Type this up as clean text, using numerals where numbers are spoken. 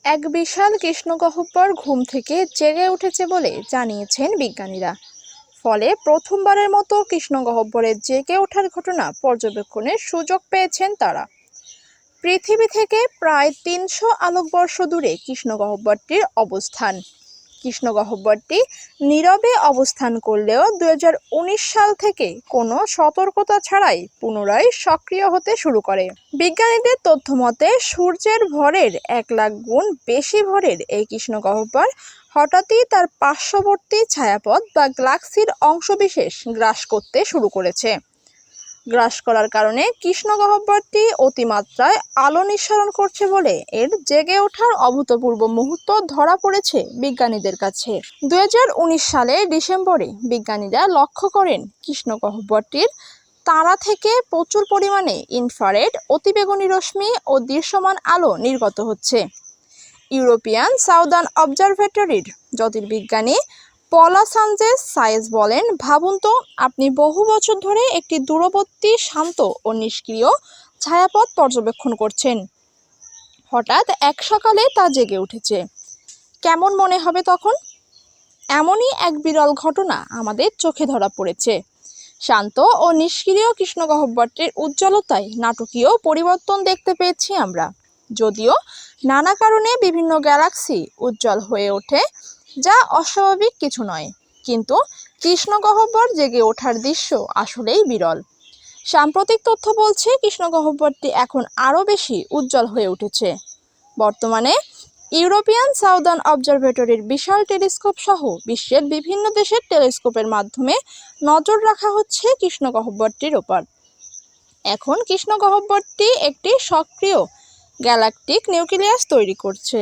এক বিশাল কৃষ্ণগহ্বর ঘুম থেকে জেগে উঠেছে বলে জানিয়েছেন বিজ্ঞানীরা। ফলে প্রথমবারের মতো কৃষ্ণগহ্বরে জেগে ওঠার ঘটনা পর্যবেক্ষণের সুযোগ পেয়েছেন তারা। পৃথিবী থেকে প্রায় ৩০০ আলোকবর্ষ দূরে কৃষ্ণগহ্বরটির অবস্থান। কৃষ্ণগহ্বরটি নীরবে অবস্থান করলেও ২০১৯ সাল থেকে কোনো সতর্কতা ছাড়াই পুনরায় সক্রিয় হতে শুরু করে। বিজ্ঞানীদের তথ্য মতে সূর্যের ভরের ১,০০,০০০ গুণ বেশি ভরের এই কৃষ্ণগহ্বর হঠাৎই তার পার্শ্ববর্তী ছায়াপথ বা গ্যালাক্সির অংশবিশেষ গ্রাস করতে শুরু করেছে। গ্রাস করার কারণে কৃষ্ণগহ্বরটি অতিমাত্রায় আলো নিঃসরণ করছে বলে এর জেগে ওঠার অভূতপূর্ব মুহূর্ত ধরা পড়েছে বিজ্ঞানীদের কাছে। ২০১৯ সালের ডিসেম্বরে বিজ্ঞানীরা লক্ষ্য করেন কৃষ্ণগহ্বরটির তারা থেকে প্রচুর পরিমাণে ইনফ্রারেড অতিবেগুনি রশ্মি ও দৃশ্যমান আলো নির্গত হচ্ছে। ইউরোপিয়ান সাউদার্ন অবজারভেটরির জ্যোতির্বিজ্ঞানী পলা সানচেজ সায়েজ বলেন, ভাবুন তো, আপনি বহু বছর ধরে একটি দূরবর্তী শান্ত ও নিষ্ক্রিয় ছায়াপথ পর্যবেক্ষণ করছেন। হঠাৎ এক সকালে তা জেগে উঠেছে। কেমন মনে হবে তখন? এমনই এক বিরল ঘটনা আমাদের চোখে ধরা পড়েছে। শান্ত ও নিষ্ক্রিয় কৃষ্ণগহ্বরটির উজ্জ্বলতায় নাটকীয় পরিবর্তন দেখতে পেয়েছি আমরা। যদিও নানা কারণে বিভিন্ন গ্যালাক্সি উজ্জ্বল হয়ে ওঠে, যা অস্বাভাবিক কিছু নয়, কিন্তু কৃষ্ণগহ্বর জেগে ওঠার দৃশ্য আসলেই বিরল। সাম্প্রতিক তথ্য বলছে কৃষ্ণগহ্বরটি এখন আরও বেশি উজ্জ্বল হয়ে উঠেছে। বর্তমানে ইউরোপিয়ান সাউদার্ন অবজারভেটরির বিশাল টেলিস্কোপ সহ বিশ্বের বিভিন্ন দেশের টেলিস্কোপের মাধ্যমে নজর রাখা হচ্ছে কৃষ্ণগহ্বরটির ওপর। এখন কৃষ্ণগহ্বরটি একটি সক্রিয় গ্যালাকটিক নিউক্লিয়াস তৈরি করছে।